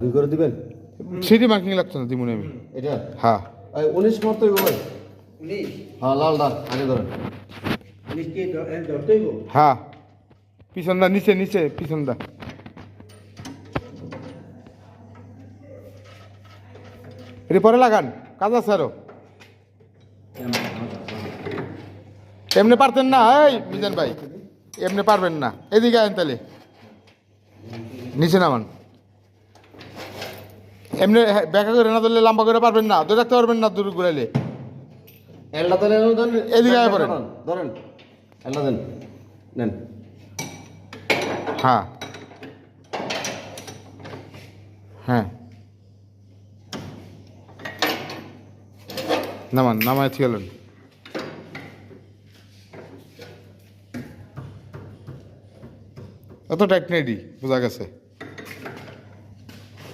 দুই করে দিবেন। সিটি মার্কিং লাগছে না দিমুনি আমি। এটা হ্যাঁ 19 মারতে হইব ভাই। 19 হ্যাঁ লাল দাগ আগে ধরেন। 19 কে ধরতেই গো। হ্যাঁ পিছন দা নিচে নিচে পিছন দা। এর পরে লাগান কাজ আছে আরো। এমনি পারতেন না এই মিজান ভাই, এমনি পারবেন না, এদিকে আইন তাহলে নিচে নামান। এমনি ব্যাকা করে না ধরলে লম্বা করে পারবেন না, ধরে রাখতে পারবেন না দূর ঘুরাইলে। এলটা তাহলে ধরেন, এদিকে আয় পড়েন। ধরেন এলটা দেন, নেন। হ্যাঁ হ্যাঁ নামান, নামায় গেলেন। অত টাইট নেই বোঝা গেছে।